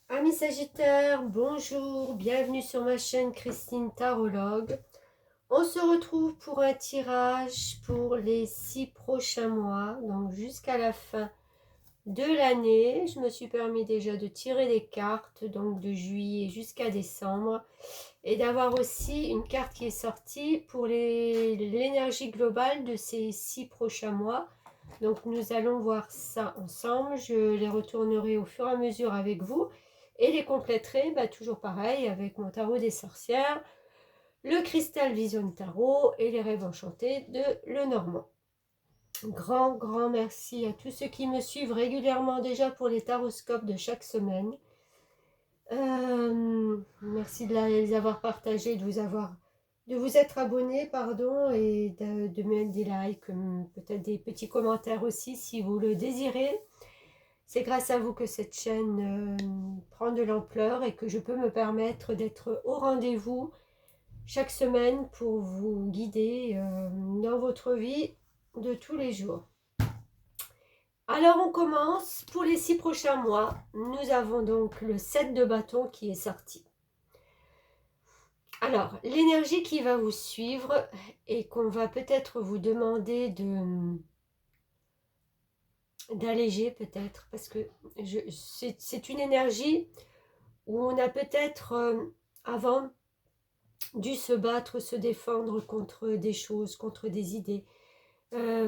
Amis Sagittaires, bonjour, bienvenue sur ma chaîne Christine Tarologue. On se retrouve pour un tirage pour les 6 prochains mois, donc jusqu'à la fin de l'année. Je me suis permis déjà de tirer des cartes, donc de juillet jusqu'à décembre, et d'avoir aussi une carte qui est sortie pour l'énergie globale de ces 6 prochains mois. Donc nous allons voir ça ensemble, je les retournerai au fur et à mesure avec vous et les compléterai toujours pareil avec mon tarot des sorcières, le cristal vision tarot et les rêves enchantés de Lenormand. Grand merci à tous ceux qui me suivent régulièrement déjà pour les taroscopes de chaque semaine. Merci de les avoir partagés, de vous être abonné, pardon, et de mettre des likes, peut-être des petits commentaires aussi si vous le désirez. C'est grâce à vous que cette chaîne prend de l'ampleur et que je peux me permettre d'être au rendez-vous chaque semaine pour vous guider dans votre vie de tous les jours. Alors on commence pour les 6 prochains mois. Nous avons donc le 7 de bâton qui est sorti. Alors, l'énergie qui va vous suivre et qu'on va peut-être vous demander d'alléger peut-être, parce que c'est une énergie où on a peut-être avant dû se battre, se défendre contre des choses, contre des idées,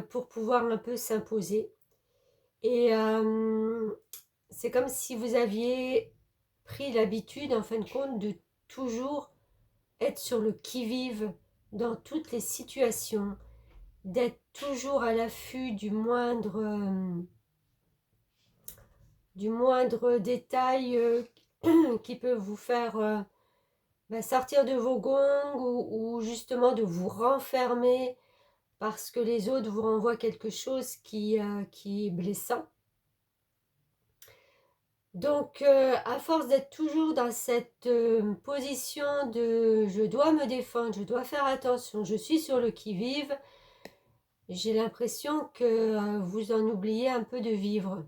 pour pouvoir un peu s'imposer. Et c'est comme si vous aviez pris l'habitude, en fin de compte, de toujours être sur le qui-vive dans toutes les situations, d'être toujours à l'affût du moindre détail qui peut vous faire sortir de vos gonds ou justement de vous renfermer parce que les autres vous renvoient quelque chose qui est blessant. Donc, à force d'être toujours dans cette position de je dois me défendre, je dois faire attention, je suis sur le qui-vive, j'ai l'impression que vous en oubliez un peu de vivre.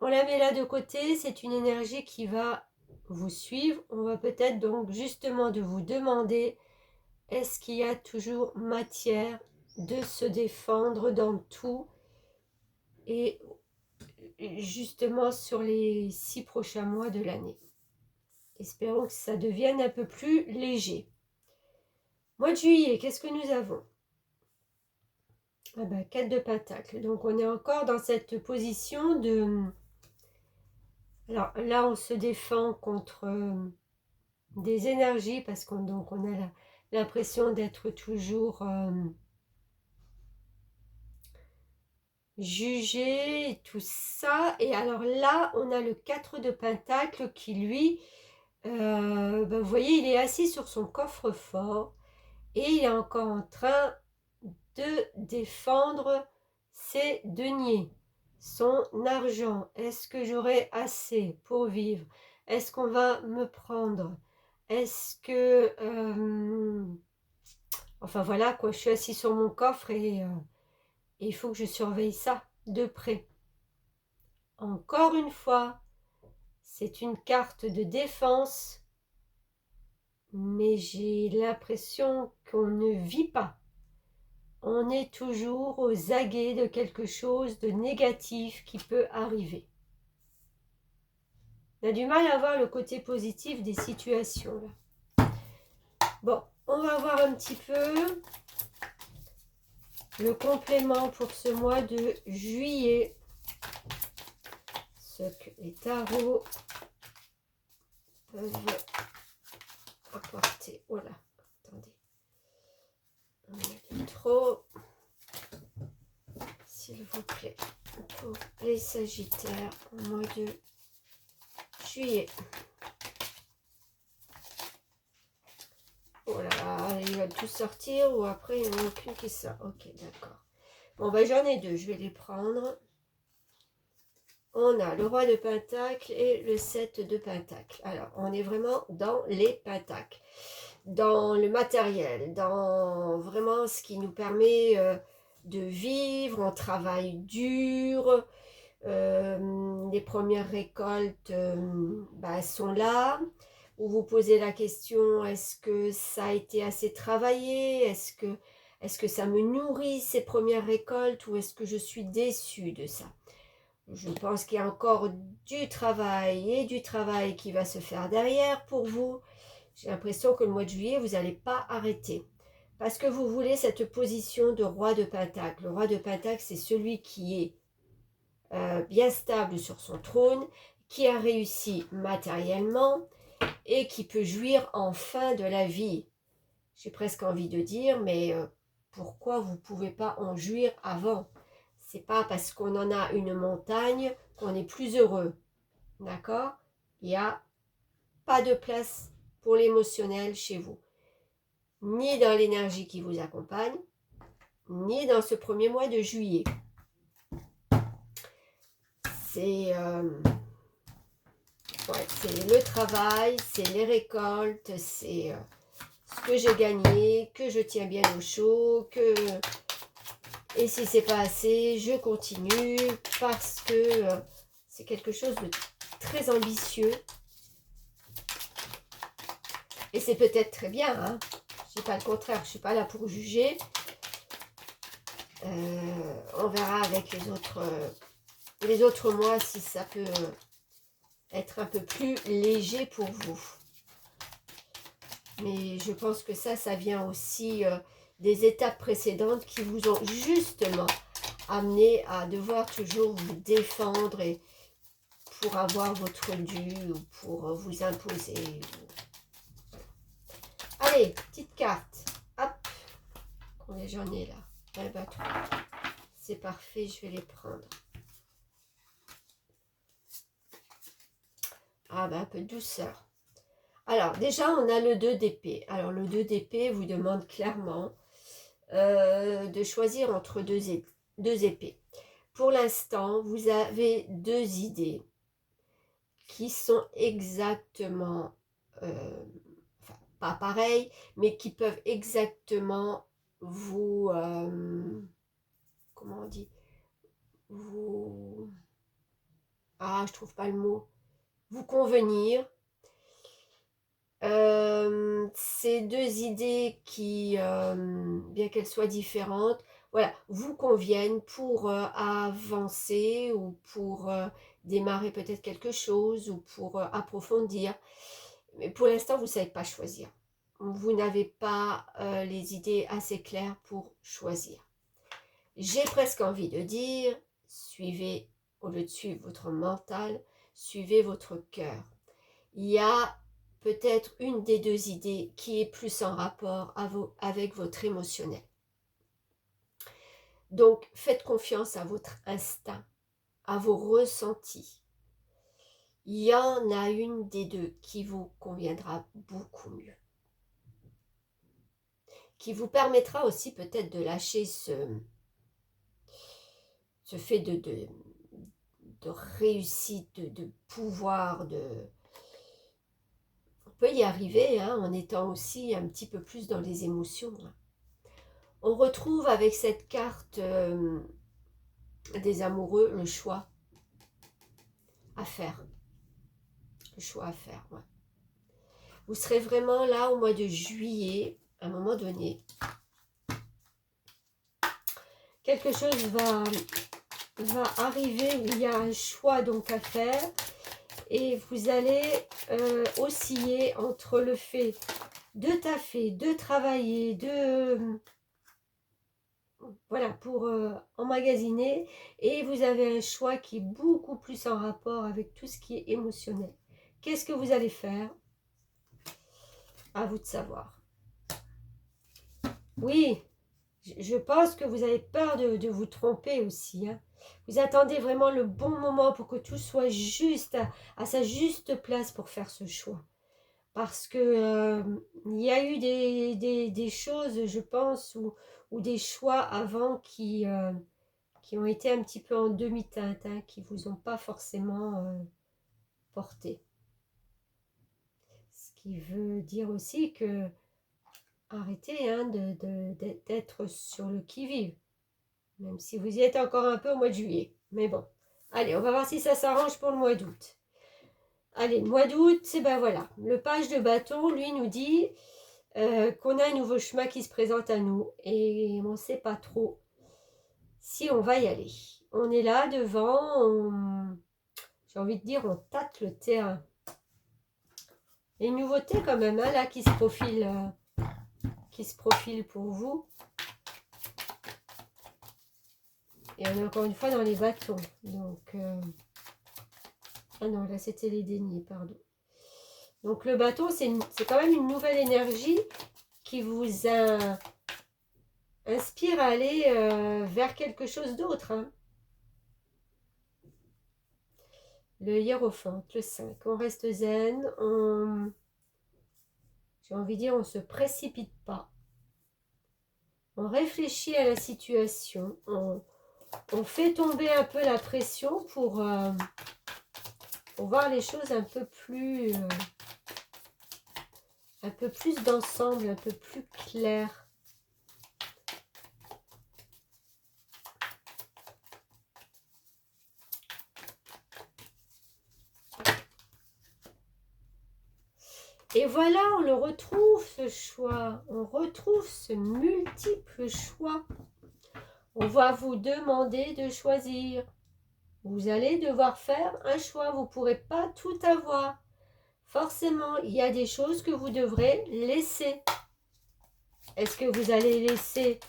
On la met là de côté, c'est une énergie qui va vous suivre. On va peut-être donc justement de vous demander, est-ce qu'il y a toujours matière de se défendre dans tout et justement sur les 6 prochains mois de l'année. Espérons que ça devienne un peu plus léger. Mois de juillet, qu'est-ce que nous avons? 4 de Pentacle. Donc on est encore dans cette position de... Alors là, on se défend contre des énergies parce qu'on a l'impression d'être toujours jugé et tout ça. Et alors là, on a le 4 de Pentacle qui lui, vous voyez, il est assis sur son coffre-fort et il est encore en train de défendre ses deniers, son argent. Est-ce que j'aurai assez pour vivre? Est-ce qu'on va me prendre? Est-ce que... enfin voilà, quoi, je suis assis sur mon coffre et il faut que je surveille ça de près. Encore une fois, c'est une carte de défense, mais j'ai l'impression qu'on ne vit pas. On est toujours aux aguets de quelque chose de négatif qui peut arriver. On a du mal à voir le côté positif des situations. Là. Bon, on va voir un petit peu le complément pour ce mois de juillet. Ce que les tarots peuvent apporter. Voilà, attendez. On a mis trop. S'il vous plaît, pour les Sagittaires au mois de juillet. Oh là là, il va tout sortir ou après il n'y en a aucune qui sort. Ok, d'accord. Bon, j'en ai deux, je vais les prendre. On a le roi de Pentacle et le 7 de Pentacle. Alors, on est vraiment dans les Pentacles, dans le matériel, dans vraiment ce qui nous permet de vivre, on travaille dur, les premières récoltes sont là. Vous vous posez la question, est-ce que ça a été assez travaillé? Est-ce que ça me nourrit ces premières récoltes ou est-ce que je suis déçue de ça? Je pense qu'il y a encore du travail et du travail qui va se faire derrière pour vous. J'ai l'impression que le mois de juillet, vous n'allez pas arrêter. Parce que vous voulez cette position de roi de Pentacle. Le roi de Pentacle, c'est celui qui est bien stable sur son trône, qui a réussi matériellement et qui peut jouir enfin de la vie. J'ai presque envie de dire, mais pourquoi vous ne pouvez pas en jouir avant? C'est pas parce qu'on en a une montagne qu'on est plus heureux. D'accord? Il n'y a pas de place pour l'émotionnel chez vous. Ni dans l'énergie qui vous accompagne, ni dans ce premier mois de juillet. C'est le travail, c'est les récoltes, c'est ce que j'ai gagné, que je tiens bien au chaud, et si c'est pas assez, je continue parce que c'est quelque chose de très ambitieux. Et c'est peut-être très bien, hein. Je dis pas le contraire, je suis pas là pour juger. On verra avec les autres mois si ça peut être un peu plus léger pour vous. Mais je pense que ça vient aussi des étapes précédentes qui vous ont justement amené à devoir toujours vous défendre et pour avoir votre dû ou pour vous imposer. Allez, petite carte. Hop, combien j'en ai là? Eh ben, 3. C'est parfait, je vais les prendre. Ah ben, un peu de douceur. Alors, déjà, on a le 2 d'épée. Alors, le 2 d'épée vous demande clairement de choisir entre deux épées. Pour l'instant, vous avez 2 idées qui sont exactement, enfin, pas pareilles, mais qui peuvent exactement vous, comment on dit, vous, je trouve pas le mot, vous convenir. Ces 2 idées qui, bien qu'elles soient différentes, voilà, vous conviennent pour avancer ou pour démarrer peut-être quelque chose ou pour approfondir. Mais pour l'instant, vous ne savez pas choisir. Vous n'avez pas les idées assez claires pour choisir. J'ai presque envie de dire, suivez, au lieu de suivre votre mental, suivez votre cœur. Il y a peut-être une des 2 idées qui est plus en rapport avec votre émotionnel. Donc, faites confiance à votre instinct, à vos ressentis. Il y en a une des 2 qui vous conviendra beaucoup mieux. Qui vous permettra aussi peut-être de lâcher ce fait de réussite, de pouvoir, on peut y arriver hein, en étant aussi un petit peu plus dans les émotions. On retrouve avec cette carte des amoureux le choix à faire. Le choix à faire, ouais. Vous serez vraiment là au mois de juillet, à un moment donné. Quelque chose va arriver où il y a un choix donc à faire. Et vous allez osciller entre le fait de taffer, de travailler, voilà, pour emmagasiner. Et vous avez un choix qui est beaucoup plus en rapport avec tout ce qui est émotionnel. Qu'est-ce que vous allez faire? À vous de savoir. Oui, je pense que vous avez peur de vous tromper aussi. Hein. Vous attendez vraiment le bon moment pour que tout soit juste, à sa juste place pour faire ce choix. Parce que il y a eu des choses, je pense, ou des choix avant qui ont été un petit peu en demi-teinte, hein, qui ne vous ont pas forcément porté. Ce qui veut dire aussi que arrêtez hein, d'être sur le qui-vive, même si vous y êtes encore un peu au mois de juillet. Mais bon, Allez, on va voir si ça s'arrange pour le mois d'août. Allez, le mois d'août, c'est ben voilà. Le page de bâton, lui, nous dit qu'on a un nouveau chemin qui se présente à nous. Et on ne sait pas trop si on va y aller. On est là devant, j'ai envie de dire, on tâte le terrain. Il y a une nouveauté quand même, hein, là, qui se profile pour vous. Et on est encore une fois dans les bâtons. Donc, ah non, là, c'était les deniers, pardon. Donc, le bâton, c'est quand même une nouvelle énergie qui vous inspire à aller vers quelque chose d'autre. Hein. Le hiérophante, le 5. On reste zen. J'ai envie de dire, on ne se précipite pas. On réfléchit à la situation. On fait tomber un peu la pression pour voir les choses un peu plus d'ensemble, un peu plus clair. Et voilà, on le retrouve, ce choix. On retrouve ce multiple choix. On va vous demander de choisir. Vous allez devoir faire un choix. Vous ne pourrez pas tout avoir. Forcément, il y a des choses que vous devrez laisser. Est-ce que vous allez laisser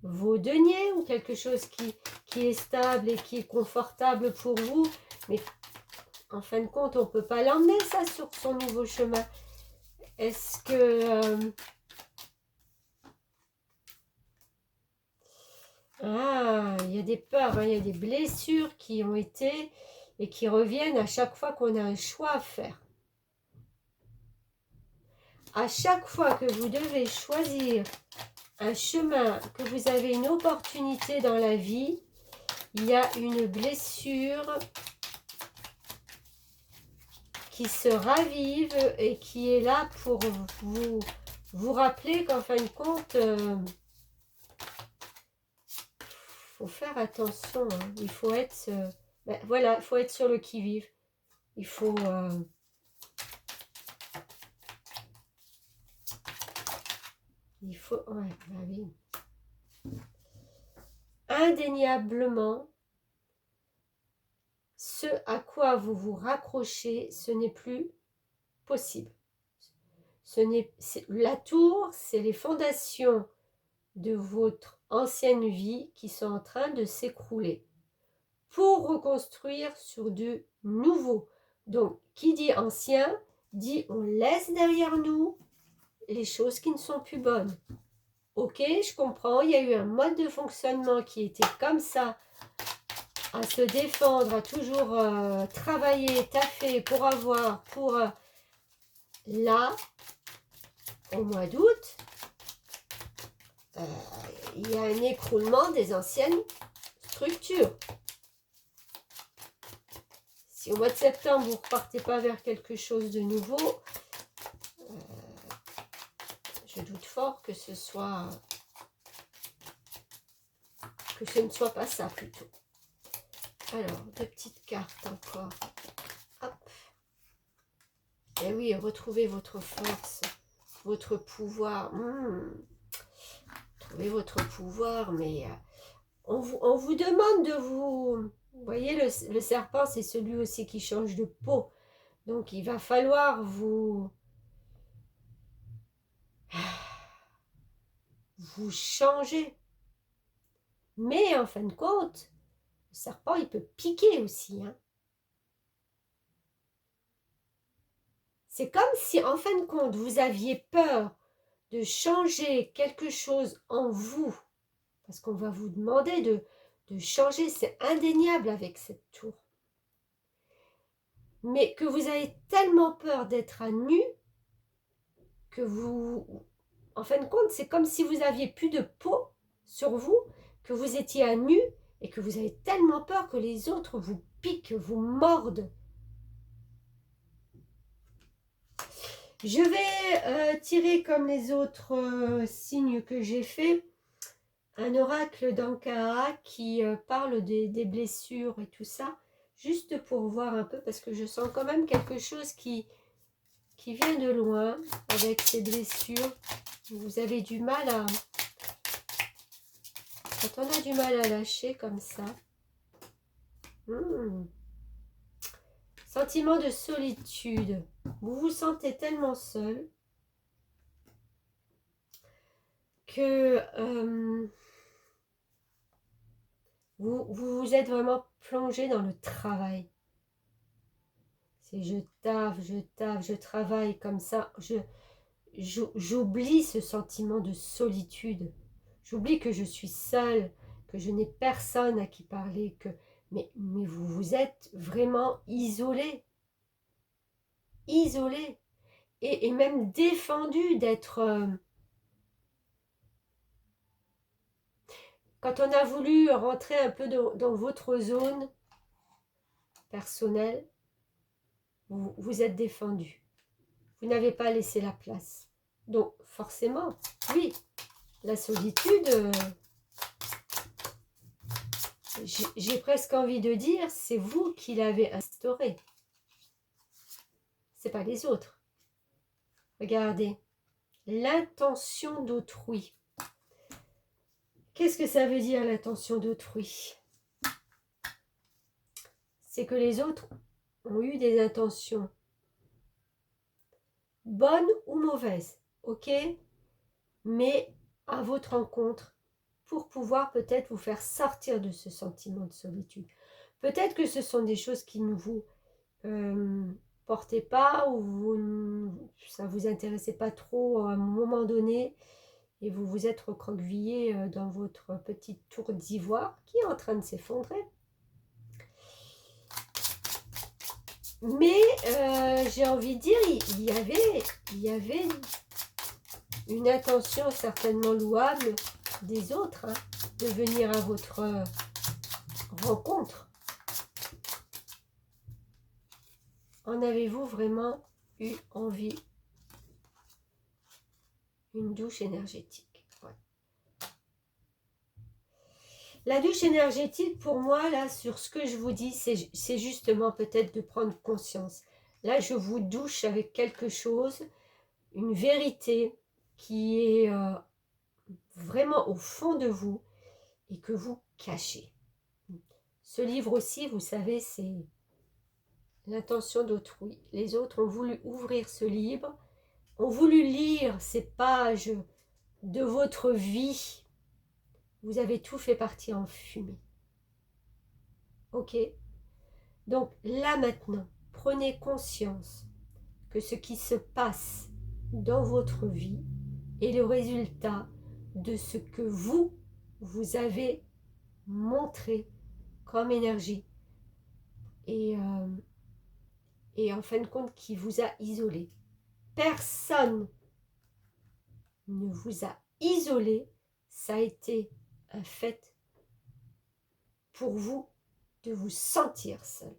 vos deniers ou quelque chose qui est stable et qui est confortable pour vous, mais en fin de compte, on ne peut pas l'emmener ça sur son nouveau chemin. Est-ce que... il y a des peurs, hein, il y a des blessures qui ont été et qui reviennent à chaque fois qu'on a un choix à faire. À chaque fois que vous devez choisir un chemin, que vous avez une opportunité dans la vie, il y a une blessure qui se ravive et qui est là pour vous rappeler qu'en fin de compte, faut faire attention. Hein. Il faut être, voilà, il faut être sur le qui-vive. Il faut ouais, bah oui. Indéniablement, ce à quoi vous vous raccrochez, ce n'est plus possible. La tour, c'est les fondations de votre ancienne vie qui sont en train de s'écrouler pour reconstruire sur de nouveau. Donc, qui dit ancien, dit on laisse derrière nous les choses qui ne sont plus bonnes. Ok, je comprends, il y a eu un mode de fonctionnement qui était comme ça, à se défendre, à toujours travailler, taffer pour avoir, là, au mois d'août, il y a un écroulement des anciennes structures. Si au mois de septembre, vous ne repartez pas vers quelque chose de nouveau, je doute fort que ce ne soit pas ça plutôt. Alors, deux petites cartes encore. Hop. Et oui, retrouvez votre force, votre pouvoir. Trouvez votre pouvoir, mais on vous demande de vous... Vous voyez, le serpent, c'est celui aussi qui change de peau. Donc, il va falloir vous changer. Mais en fin de compte, le serpent, il peut piquer aussi. Hein. C'est comme si, en fin de compte, vous aviez peur de changer quelque chose en vous. Parce qu'on va vous demander de changer, c'est indéniable avec cette tour. Mais que vous avez tellement peur d'être à nu, que vous... En fin de compte, c'est comme si vous aviez plus de peau sur vous, que vous étiez à nu et que vous avez tellement peur que les autres vous piquent, vous mordent. Je vais tirer comme les autres signes que j'ai fait. un oracle d'Ankara qui parle des blessures et tout ça, juste pour voir un peu, parce que je sens quand même quelque chose qui vient de loin avec ces blessures. Vous avez du mal à... Quand on a du mal à lâcher comme ça, sentiment de solitude, vous vous sentez tellement seul que vous êtes vraiment plongé dans le travail. C'est je taffe, je travaille comme ça. J'oublie ce sentiment de solitude. J'oublie que je suis seule, que je n'ai personne à qui parler, mais vous êtes vraiment isolé. Isolé. Et même défendu d'être... Quand on a voulu rentrer un peu dans votre zone personnelle, vous êtes défendu. Vous n'avez pas laissé la place. Donc, forcément, oui, la solitude, j'ai presque envie de dire, c'est vous qui l'avez instaurée. C'est pas les autres. Regardez, l'intention d'autrui. Qu'est-ce que ça veut dire, l'intention d'autrui? C'est que les autres ont eu des intentions bonnes ou mauvaises, ok? Mais à votre rencontre, pour pouvoir peut-être vous faire sortir de ce sentiment de solitude. Peut-être que ce sont des choses qui ne vous portaient pas ou ça ne vous intéressait pas trop à un moment donné et vous vous êtes recroquevillé dans votre petite tour d'ivoire qui est en train de s'effondrer. Mais j'ai envie de dire, il y avait une intention certainement louable des autres, hein, de venir à votre rencontre. En avez-vous vraiment eu envie? Une douche énergétique. Ouais. La douche énergétique, pour moi, là, sur ce que je vous dis, c'est justement peut-être de prendre conscience. Là, je vous douche avec quelque chose, une vérité qui est vraiment au fond de vous et que vous cachez. Ce livre aussi, vous savez, c'est l'intention d'autrui. Les autres ont voulu ouvrir ce livre, ont voulu lire ces pages de votre vie. Vous avez tout fait partir en fumée. Ok? Donc là maintenant, prenez conscience que ce qui se passe dans votre vie est le résultat de ce que vous avez montré comme énergie et en fin de compte qui vous a isolé. Personne ne vous a isolé, ça a été un fait pour vous de vous sentir seul.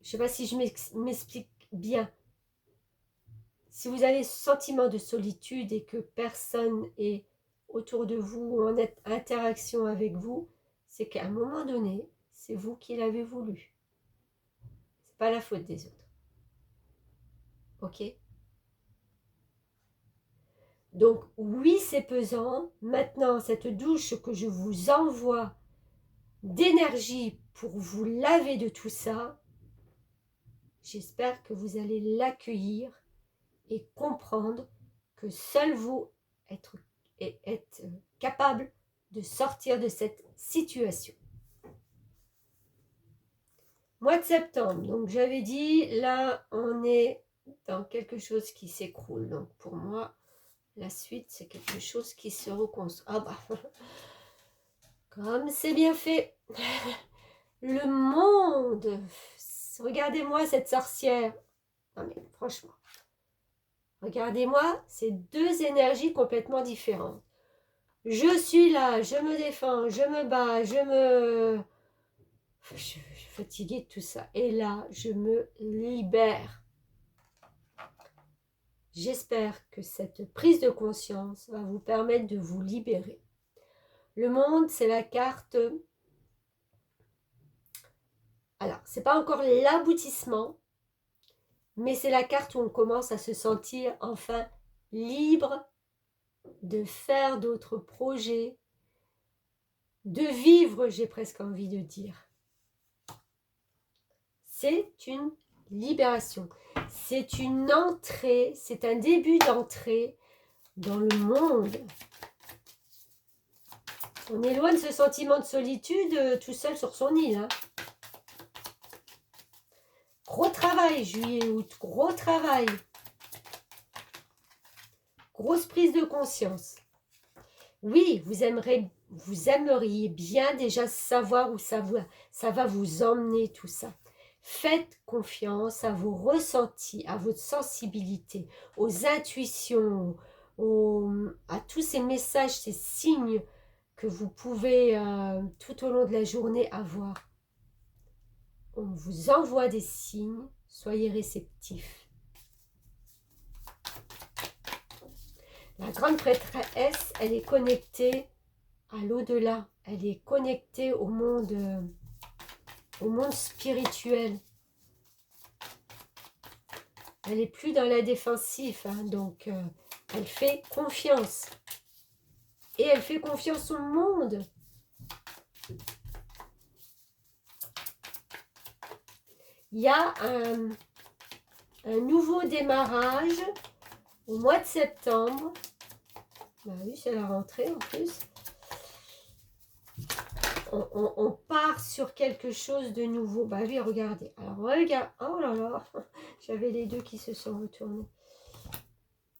Je ne sais pas si je m'explique bien. Si vous avez ce sentiment de solitude et que personne est autour de vous ou en interaction avec vous, c'est qu'à un moment donné, c'est vous qui l'avez voulu. Ce n'est pas la faute des autres. Ok? Donc oui, c'est pesant. Maintenant, cette douche que je vous envoie d'énergie pour vous laver de tout ça, j'espère que vous allez l'accueillir et comprendre que seul vous êtes capable de sortir de cette situation. Mois de septembre, donc j'avais dit, là on est dans quelque chose qui s'écroule. Donc pour moi, la suite c'est quelque chose qui se reconstruit. Ah bah, comme c'est bien fait. Le monde, regardez-moi cette sorcière. Non mais franchement, regardez-moi, c'est deux énergies complètement différentes. Je suis là, je me défends, je me bats, je suis fatiguée de tout ça. Et là, je me libère. J'espère que cette prise de conscience va vous permettre de vous libérer. Le monde, c'est la carte... Alors, c'est pas encore l'aboutissement, mais c'est la carte où on commence à se sentir enfin libre de faire d'autres projets, de vivre, j'ai presque envie de dire. C'est une libération. C'est une entrée, c'est un début d'entrée dans le monde. On éloigne ce sentiment de solitude tout seul sur son île. Hein. Gros travail, juillet, août, gros travail. Grosse prise de conscience. Oui, vous aimeriez bien déjà savoir où ça va vous emmener tout ça. Faites confiance à vos ressentis, à votre sensibilité, aux intuitions, à tous ces messages, ces signes que vous pouvez tout au long de la journée avoir. On vous envoie des signes, soyez réceptifs. La grande prêtresse, elle est connectée à l'au-delà, elle est connectée au monde spirituel. Elle n'est plus dans la défensive, hein, donc elle fait confiance. Et elle fait confiance au monde. Il y a un nouveau démarrage au mois de septembre. Bah oui, c'est la rentrée en plus. On part sur quelque chose de nouveau. Bah oui, regardez. Alors, regarde. Oh là là. J'avais les deux qui se sont retournés.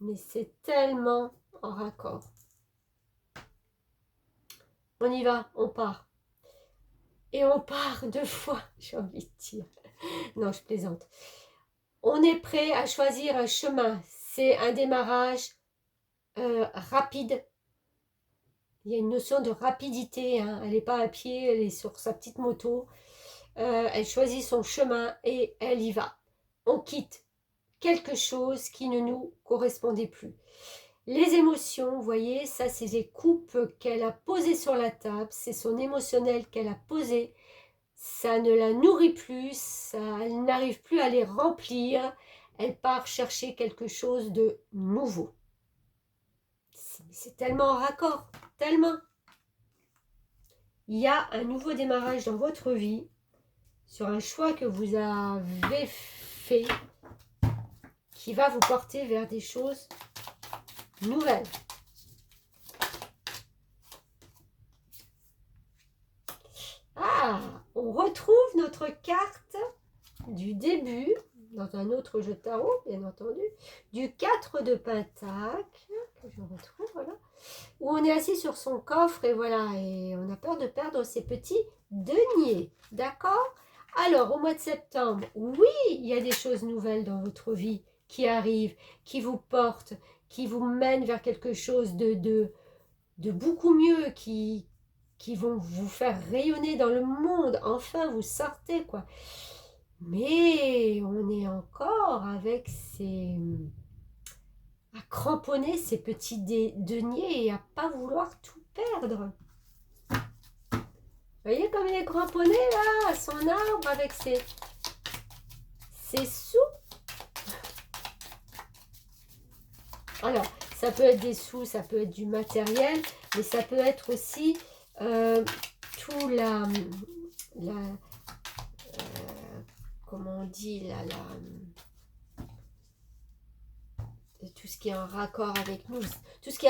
Mais c'est tellement en raccord. On y va, on part. Et on part 2 fois, j'ai envie de dire. Non, je plaisante. On est prêt à choisir un chemin. C'est un démarrage rapide. Il y a une notion de rapidité. Hein. Elle n'est pas à pied, elle est sur sa petite moto. Elle choisit son chemin et elle y va. On quitte quelque chose qui ne nous correspondait plus. Les émotions, vous voyez, ça c'est les coupes qu'elle a posées sur la table, c'est son émotionnel qu'elle a posé, ça ne la nourrit plus, elle n'arrive plus à les remplir, elle part chercher quelque chose de nouveau. C'est tellement en raccord, tellement. Il y a un nouveau démarrage dans votre vie, sur un choix que vous avez fait, qui va vous porter vers des choses nouvelles. Ah, on retrouve notre carte du début, dans un autre jeu de tarot, bien entendu, du 4 de Pentacle, que je retrouve, voilà, où on est assis sur son coffre, et voilà, et on a peur de perdre ses petits deniers, d'accord? Alors, au mois de septembre, oui, il y a des choses nouvelles dans votre vie qui arrivent, qui vous portent, qui vous mènent vers quelque chose de beaucoup mieux, qui vont vous faire rayonner dans le monde. Enfin, vous sortez, quoi. Mais on est encore avec à cramponner ces petits deniers et à pas vouloir tout perdre. Vous voyez comme il est cramponné, là, à son arbre, avec ses sous. Alors, ça peut être des sous, ça peut être du matériel, mais ça peut être aussi tout comment on dit, tout ce qui est en raccord avec nous, tout ce qui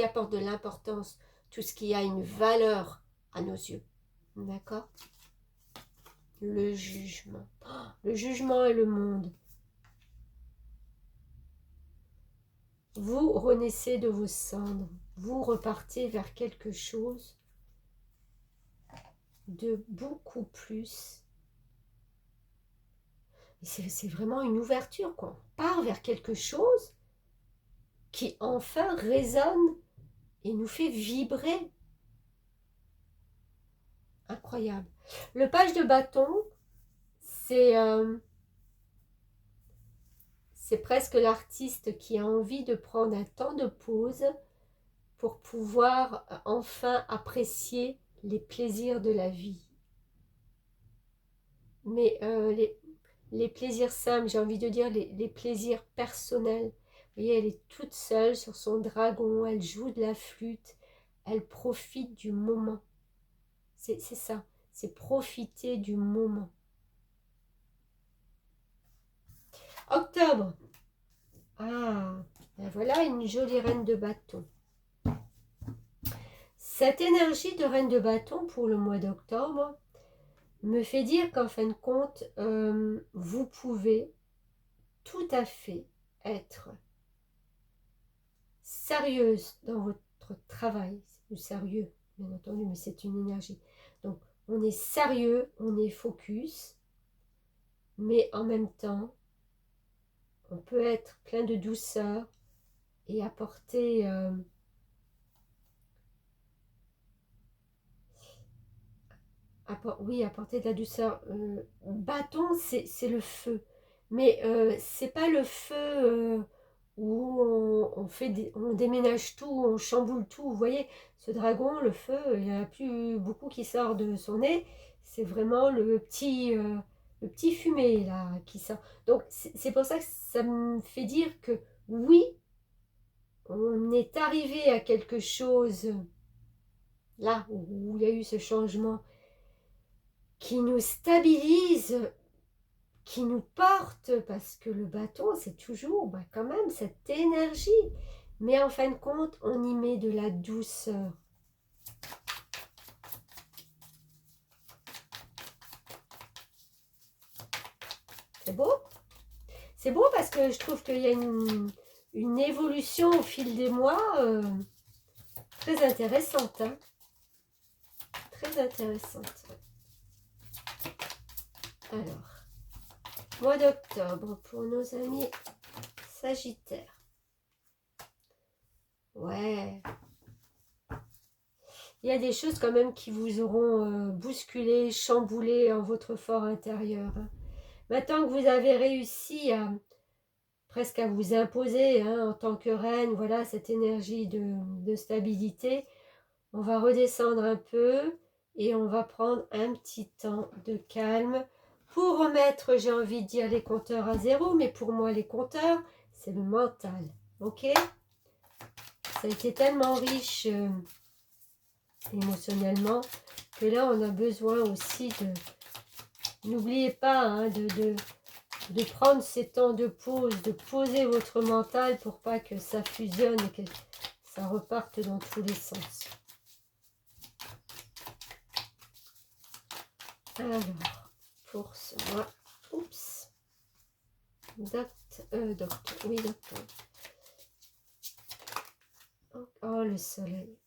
apporte de l'importance, tout ce qui a une valeur à nos yeux. D'accord? Le jugement. Le jugement et le monde. Vous renaissez de vos cendres. Vous repartez vers quelque chose de beaucoup plus. C'est vraiment une ouverture, quoi. On part vers quelque chose qui enfin résonne et nous fait vibrer. Incroyable. Le page de bâton, c'est presque l'artiste qui a envie de prendre un temps de pause pour pouvoir enfin apprécier les plaisirs de la vie. Mais les plaisirs simples, j'ai envie de dire les plaisirs personnels. Vous voyez, elle est toute seule sur son dragon, elle joue de la flûte, elle profite du moment. C'est ça, c'est profiter du moment. Octobre. Ah, ben voilà une jolie reine de bâton. Cette énergie de reine de bâton pour le mois d'octobre me fait dire qu'en fin de compte, vous pouvez tout à fait être sérieuse dans votre travail. C'est du sérieux, bien entendu, mais c'est une énergie. Donc, on est sérieux, on est focus, mais en même temps, on peut être plein de douceur et apporter... oui, apporter de la douceur. Bâton, c'est le feu. Mais c'est pas le feu où on déménage tout, on chamboule tout. Vous voyez, ce dragon, le feu, il n'y en a plus beaucoup qui sort de son nez. C'est vraiment le petit fumé là qui sort. Donc c'est pour ça que ça me fait dire que oui, on est arrivé à quelque chose là où il y a eu ce changement qui nous stabilise, qui nous porte, parce que le bâton, c'est toujours quand même cette énergie. Mais en fin de compte, on y met de la douceur. C'est beau? C'est beau parce que je trouve qu'il y a une évolution au fil des mois très intéressante. Hein, très intéressante. Alors, mois d'octobre pour nos amis Sagittaires. Ouais. Il y a des choses quand même qui vous auront bousculé, chamboulé en votre fort intérieur. Hein. Maintenant que vous avez réussi à presque à vous imposer en tant que reine, voilà cette énergie de stabilité, on va redescendre un peu et on va prendre un petit temps de calme pour remettre, j'ai envie de dire, les compteurs à zéro, mais pour moi les compteurs, c'est le mental, ok? Ça a été tellement riche émotionnellement que là on a besoin aussi de... N'oubliez pas de prendre ces temps de pause, de poser votre mental pour pas que ça fusionne et que ça reparte dans tous les sens. Alors, pour ce mois, oups, oui, docteur. Oh, le soleil.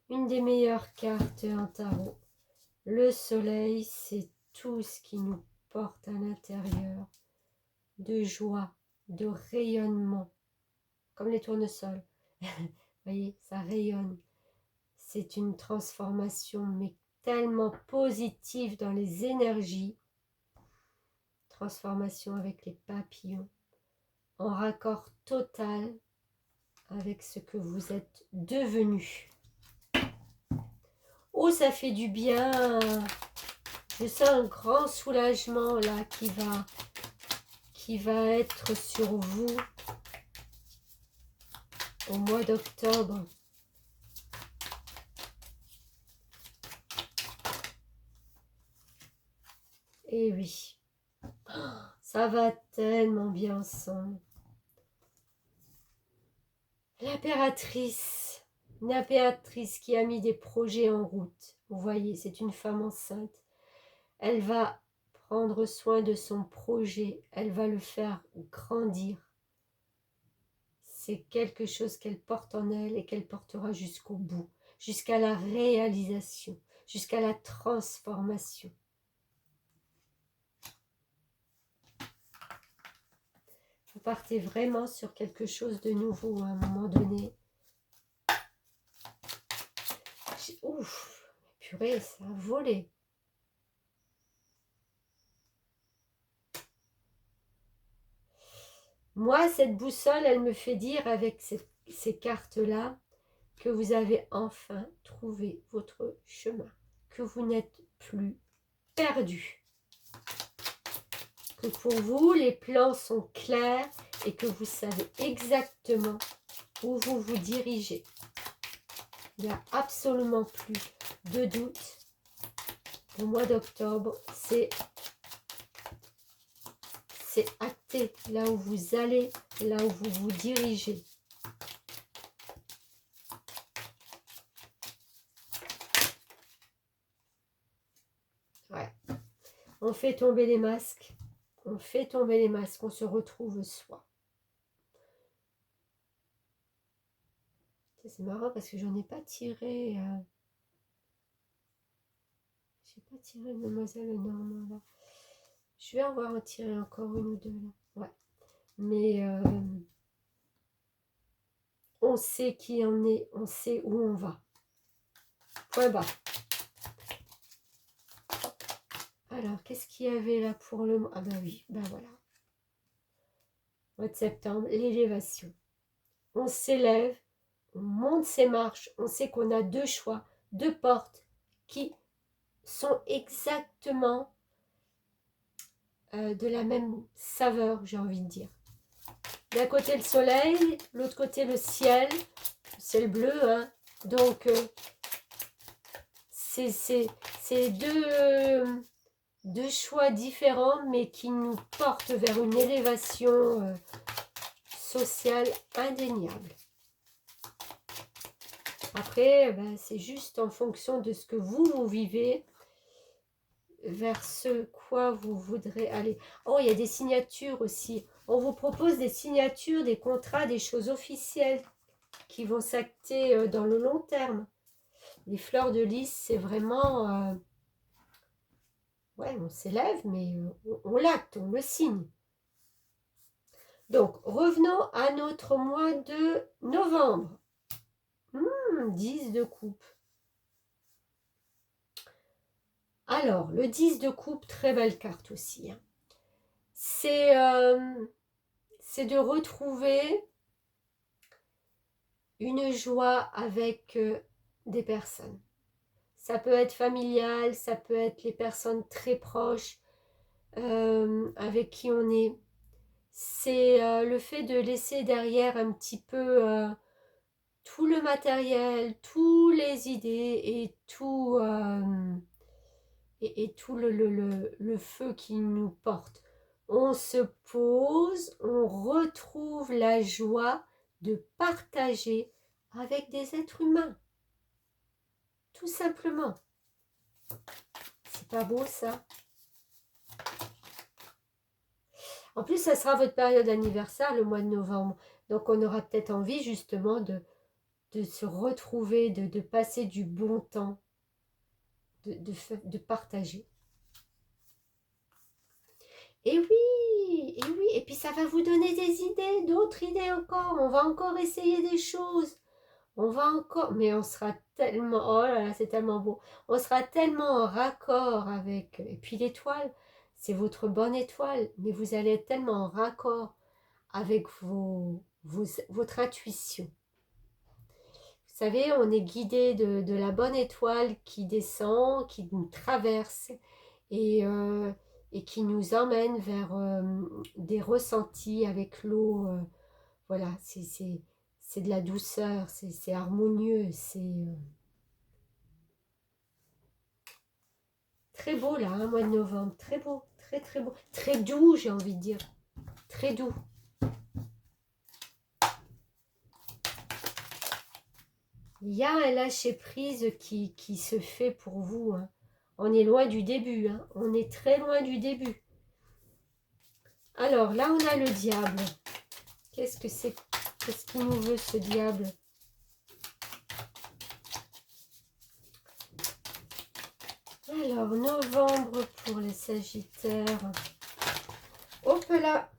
Une des meilleures cartes en tarot. Le soleil, c'est tout ce qui nous porte à l'intérieur de joie, de rayonnement, comme les tournesols. Vous voyez, ça rayonne. C'est une transformation, mais tellement positive dans les énergies. Transformation avec les papillons, en raccord total avec ce que vous êtes devenu. Oh, ça fait du bien. Je sens un grand soulagement là qui va être sur vous au mois d'octobre. Et oui, ça va tellement bien ensemble. L'impératrice, une impératrice qui a mis des projets en route. Vous voyez, c'est une femme enceinte. Elle va prendre soin de son projet, elle va le faire grandir. C'est quelque chose qu'elle porte en elle et qu'elle portera jusqu'au bout, jusqu'à la réalisation, jusqu'à la transformation. Vous partez vraiment sur quelque chose de nouveau à un moment donné. Ouf, purée, ça a volé. Moi, cette boussole, elle me fait dire avec cette ces cartes-là que vous avez enfin trouvé votre chemin, que vous n'êtes plus perdu, que pour vous, les plans sont clairs et que vous savez exactement où vous vous dirigez. Il n'y a absolument plus de doute. Au mois d'octobre, c'est acté, là où vous allez, là où vous vous dirigez. Ouais. On fait tomber les masques. On fait tomber les masques. On se retrouve soi. C'est marrant parce que j'en ai pas tiré. J'ai pas tiré Mademoiselle Normand là. Je vais en tirer encore une ou deux là. Ouais. Mais on sait qui on est, on sait où on va. Point bas. Alors, qu'est-ce qu'il y avait là pour le... Ah ben oui, ben voilà. Mois de septembre, l'élévation. On s'élève, on monte ses marches, on sait qu'on a deux choix, deux portes qui sont exactement de la même saveur, j'ai envie de dire. D'un côté le soleil, l'autre côté le ciel bleu, hein. Donc c'est deux choix différents, mais qui nous portent vers une élévation sociale indéniable. Après, ben, c'est juste en fonction de ce que vous vivez, vers ce quoi vous voudrez aller. Oh, il y a des signatures aussi. On vous propose des signatures, des contrats, des choses officielles qui vont s'acter dans le long terme. Les fleurs de lys, c'est vraiment... ouais, on s'élève, mais on l'acte, on le signe. Donc, revenons à notre mois de novembre. 10 de coupe. Alors, le 10 de coupe, très belle carte aussi. Hein. C'est de retrouver une joie avec des personnes. Ça peut être familial, ça peut être les personnes très proches avec qui on est. C'est le fait de laisser derrière un petit peu tout le matériel, toutes les idées et tout, tout le feu qui nous porte. On se pose, on retrouve la joie de partager avec des êtres humains. Tout simplement. C'est pas beau ça? En plus, ça sera votre période d'anniversaire, le mois de novembre. Donc, on aura peut-être envie justement de se retrouver, de passer du bon temps, de partager. Et oui, et puis ça va vous donner des idées, d'autres idées encore. On va encore essayer des choses. On va encore, mais on sera tellement, oh là là, c'est tellement beau. On sera tellement en raccord avec, et puis l'étoile, c'est votre bonne étoile, mais vous allez être tellement en raccord avec votre intuition. Vous savez, on est guidé de la bonne étoile qui descend, qui nous traverse et qui nous emmène vers des ressentis avec l'eau. Voilà, c'est de la douceur, c'est harmonieux, c'est très beau là, hein, mois de novembre, très beau, très très beau, très doux j'ai envie de dire, très doux. Il y a un lâcher-prise qui se fait pour vous. Hein. On est loin du début. Hein. On est très loin du début. Alors, là, on a le diable. Qu'est-ce que c'est? Qu'est-ce qu'il nous veut, ce diable? Alors, novembre pour les Sagittaires. Hop là.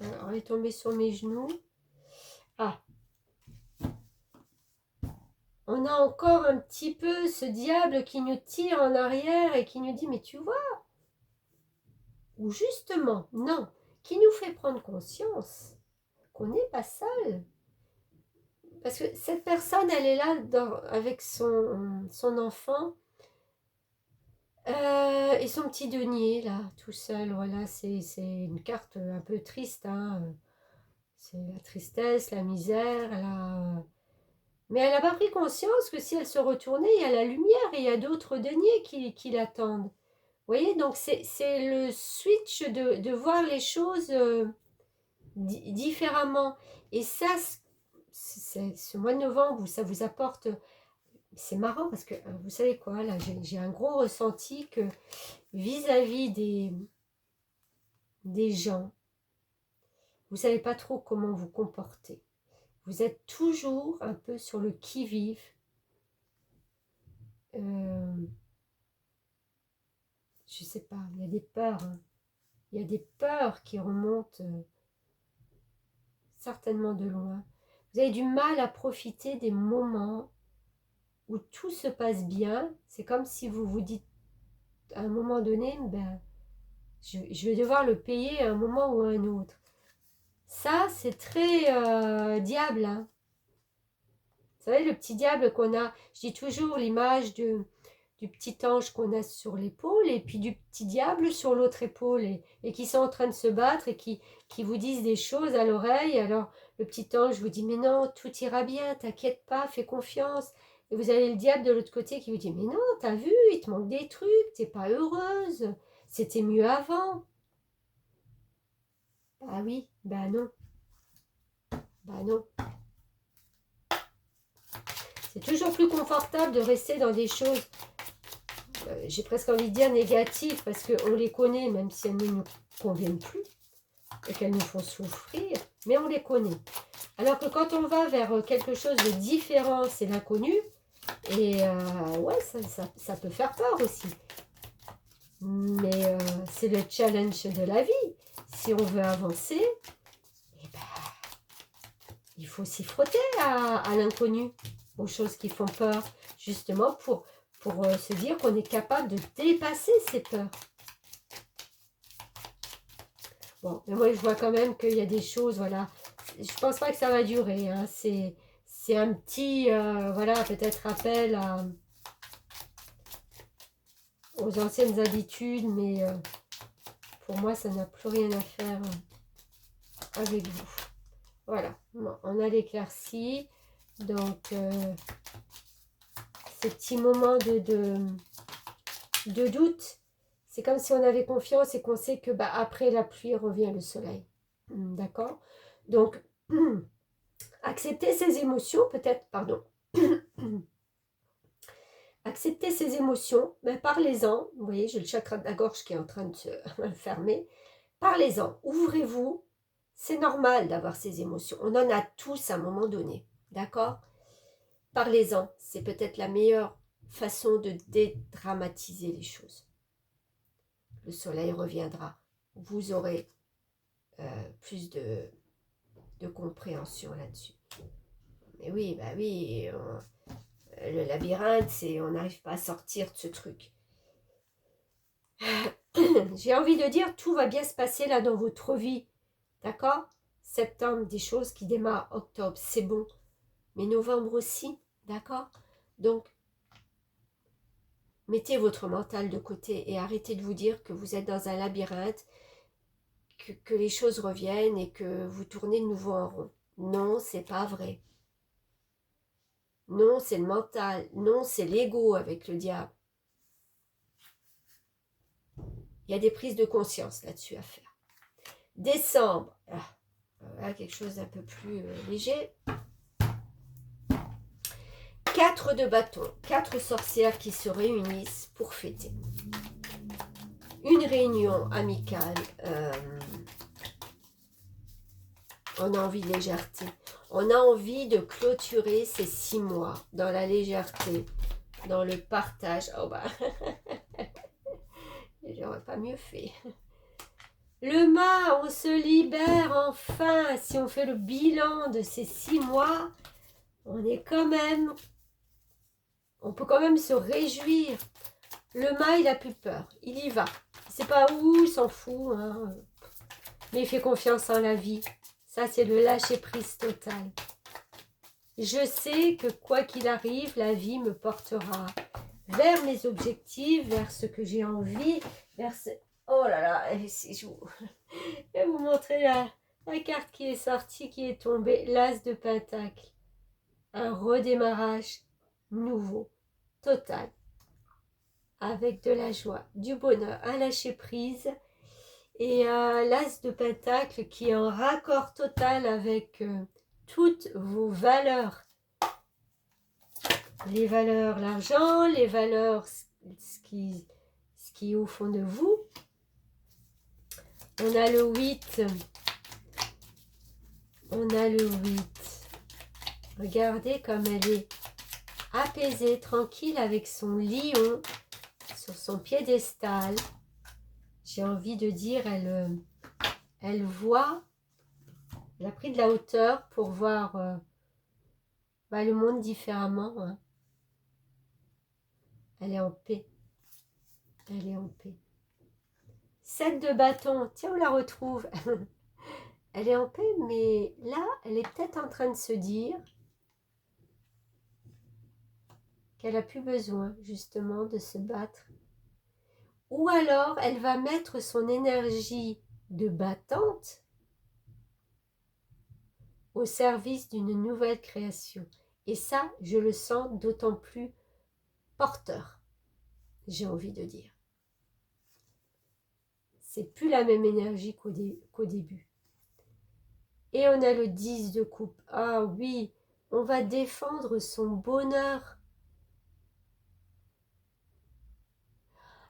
Alors, on est tombé sur mes genoux. Ah. On a encore un petit peu ce diable qui nous tire en arrière et qui nous dit, mais tu vois, ou justement, non, qui nous fait prendre conscience qu'on n'est pas seul. Parce que cette personne, elle est là avec son enfant et son petit denier, là, tout seul. Voilà, c'est une carte un peu triste. Hein. C'est la tristesse, la misère. Mais elle n'a pas pris conscience que si elle se retournait, il y a la lumière et il y a d'autres deniers qui l'attendent. Vous voyez, donc c'est le switch de voir les choses différemment. Et ça, ce mois de novembre où ça vous apporte... C'est marrant parce que, vous savez quoi, là, j'ai un gros ressenti que vis-à-vis des gens, vous ne savez pas trop comment vous comporter. Vous êtes toujours un peu sur le qui-vive. Je ne sais pas, il y a des peurs. Hein. Il y a des peurs qui remontent certainement de loin. Vous avez du mal à profiter des moments où tout se passe bien. C'est comme si vous vous dites à un moment donné, ben, je vais devoir le payer à un moment ou à un autre. Ça, c'est très diable. Hein. Vous savez, le petit diable qu'on a, je dis toujours l'image du petit ange qu'on a sur l'épaule et puis du petit diable sur l'autre épaule et qui sont en train de se battre et qui vous disent des choses à l'oreille. Alors, le petit ange vous dit, mais non, tout ira bien, t'inquiète pas, fais confiance. Et vous avez le diable de l'autre côté qui vous dit, mais non, t'as vu, il te manque des trucs, t'es pas heureuse, c'était mieux avant. Bah oui, bah non, bah non. C'est toujours plus confortable de rester dans des choses, j'ai presque envie de dire négatives, parce qu'on les connaît, même si elles ne nous conviennent plus, et qu'elles nous font souffrir, mais on les connaît. Alors que quand on va vers quelque chose de différent, c'est l'inconnu, et ouais, ça peut faire peur aussi. Mais c'est le challenge de la vie. Si on veut avancer, eh ben, il faut s'y frotter à l'inconnu, aux choses qui font peur, justement pour se dire qu'on est capable de dépasser ces peurs. Bon, mais moi je vois quand même qu'il y a des choses, voilà, je pense pas que ça va durer, hein. C'est un petit, voilà, peut-être rappel aux anciennes habitudes, mais pour moi ça n'a plus rien à faire avec vous. Voilà, bon, on a l'éclaircie, donc ces petits moments de doute, c'est comme si on avait confiance et qu'on sait que bah, après la pluie revient le soleil. D'accord? Donc, accepter ces émotions, peut-être, pardon, accepter ces émotions, ben, parlez-en. Vous voyez, j'ai le chakra de la gorge qui est en train de se fermer. Parlez-en, ouvrez-vous. C'est normal d'avoir ces émotions. On en a tous à un moment donné. D'accord? Parlez-en. C'est peut-être la meilleure façon de dédramatiser les choses. Le soleil reviendra. Vous aurez plus de compréhension là-dessus. Mais oui, bah oui, le labyrinthe, on n'arrive pas à sortir de ce truc. J'ai envie de dire, tout va bien se passer là dans votre vie. D'accord? Septembre, des choses qui démarrent octobre, c'est bon. Mais novembre aussi, d'accord? Donc, mettez votre mental de côté et arrêtez de vous dire que vous êtes dans un labyrinthe, que les choses reviennent et que vous tournez de nouveau en rond. Non, c'est pas vrai. Non, c'est le mental. Non, c'est l'ego avec le diable. Il y a des prises de conscience là-dessus à faire. Décembre. Voilà quelque chose d'un peu plus léger. 4 de bâton. 4 sorcières qui se réunissent pour fêter. Une réunion amicale. On a envie de légèreté. On a envie de clôturer ces 6 mois dans la légèreté, dans le partage. Oh bah, j'aurais pas mieux fait. Le mât, on se libère enfin. Si on fait le bilan de ces 6 mois, on est quand même... On peut quand même se réjouir. Le mât, il a plus peur. Il y va. Il sait pas où, il s'en fout. Hein. Mais il fait confiance en la vie. Ça, c'est le lâcher-prise total. Je sais que quoi qu'il arrive, la vie me portera vers mes objectifs, vers ce que j'ai envie, vers ce... Oh là là, et si je vais vous montrer la carte qui est sortie, qui est tombée, l'As de Pentacle. Un redémarrage nouveau, total, avec de la joie, du bonheur, un lâcher-prise, et l'As de Pentacle qui est en raccord total avec toutes vos valeurs. Les valeurs, l'argent, les valeurs, ce qui est au fond de vous. On a le 8. On a le 8. Regardez comme elle est apaisée, tranquille avec son lion sur son piédestal. J'ai envie de dire, elle voit, elle a pris de la hauteur pour voir le monde différemment. Hein. Elle est en paix. Elle est en paix. 7 de bâton, tiens, on la retrouve. Elle est en paix, mais là, elle est peut-être en train de se dire qu'elle n'a plus besoin, justement, de se battre. Ou alors, elle va mettre son énergie de battante au service d'une nouvelle création. Et ça, je le sens d'autant plus porteur, j'ai envie de dire. C'est plus la même énergie qu'au début. Et on a le 10 de coupe. Ah oui, on va défendre son bonheur.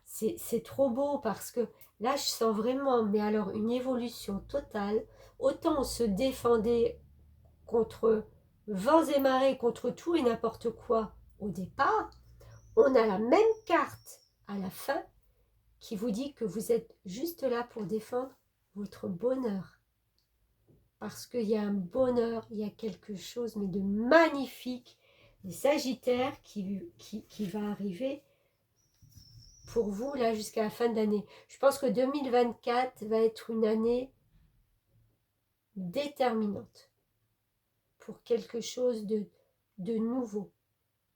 C'est trop beau parce que là, je sens vraiment, mais alors une évolution totale. Autant on se défendait contre vents et marées, contre tout et n'importe quoi au départ, on a la même carte à la fin qui vous dit que vous êtes juste là pour défendre votre bonheur. Parce qu'il y a un bonheur, il y a quelque chose mais de magnifique, des Sagittaires qui va arriver pour vous là jusqu'à la fin de l'année. Je pense que 2024 va être une année déterminante pour quelque chose de nouveau.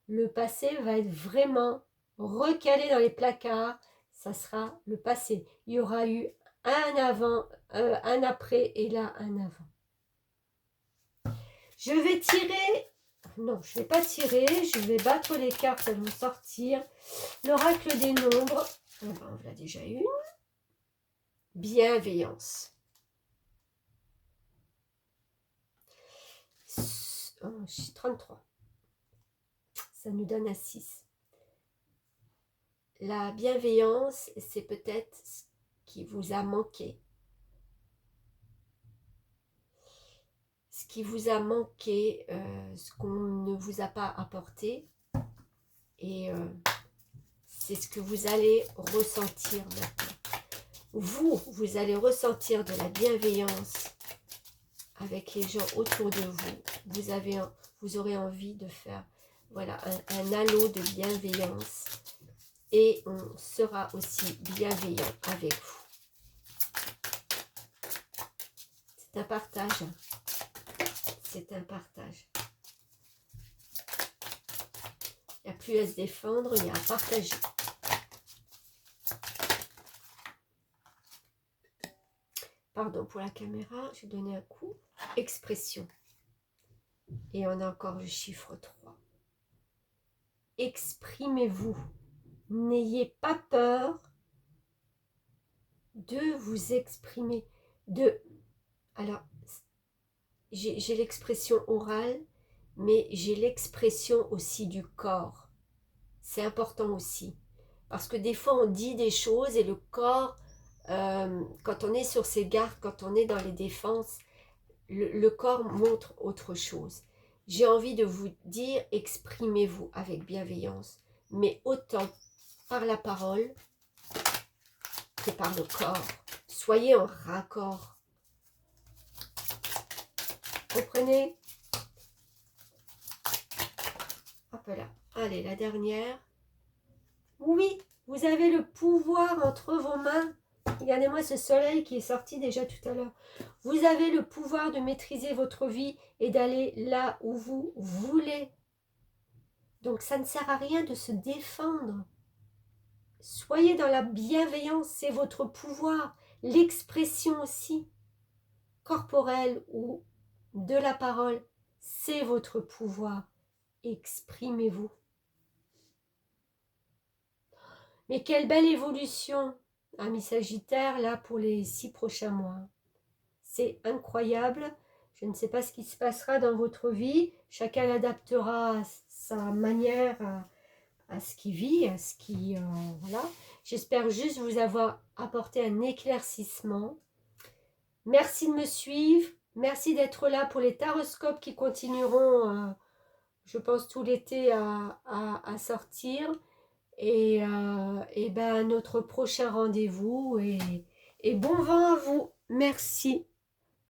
Le passé va être vraiment recalé dans les placards, ça sera le passé. Il y aura eu un avant, un après et là un avant. Je vais tirer, non je ne vais pas tirer, je vais battre les cartes, elles vont sortir. L'oracle des nombres, on l'a déjà une. Bienveillance. Oh, 33. Ça nous donne un 6. La bienveillance, c'est peut-être ce qui vous a manqué. Ce qui vous a manqué, ce qu'on ne vous a pas apporté. Et c'est ce que vous allez ressentir maintenant. Vous allez ressentir de la bienveillance avec les gens autour de vous. Vous aurez envie de faire voilà, un halo de bienveillance. Et on sera aussi bienveillant avec vous. C'est un partage. C'est un partage. Il n'y a plus à se défendre, il y a à partager. Pardon pour la caméra, je vais donner un coup. Expression. Et on a encore le chiffre 3. Exprimez-vous. N'ayez pas peur de vous exprimer. Alors, j'ai l'expression orale, mais j'ai l'expression aussi du corps. C'est important aussi. Parce que des fois, on dit des choses et le corps, quand on est sur ses gardes, quand on est dans les défenses, le corps montre autre chose. J'ai envie de vous dire, exprimez-vous avec bienveillance, mais autant par la parole que par le corps. Soyez en raccord. Comprenez? Hop là. Allez, la dernière. Oui, vous avez le pouvoir entre vos mains. Regardez-moi ce soleil qui est sorti déjà tout à l'heure. Vous avez le pouvoir de maîtriser votre vie et d'aller là où vous voulez. Donc ça ne sert à rien de se défendre. Soyez dans la bienveillance, c'est votre pouvoir. L'expression aussi, corporelle ou de la parole, c'est votre pouvoir. Exprimez-vous. Mais quelle belle évolution, ami Sagittaire, là pour les 6 prochains mois. C'est incroyable. Je ne sais pas ce qui se passera dans votre vie. Chacun l'adaptera à sa manière, à ce qu'il vit, à ce qui... voilà. J'espère juste vous avoir apporté un éclaircissement. Merci de me suivre. Merci d'être là pour les taroscopes qui continueront, je pense, tout l'été à sortir. Et ben, notre prochain rendez-vous. Et bon vent à vous. Merci.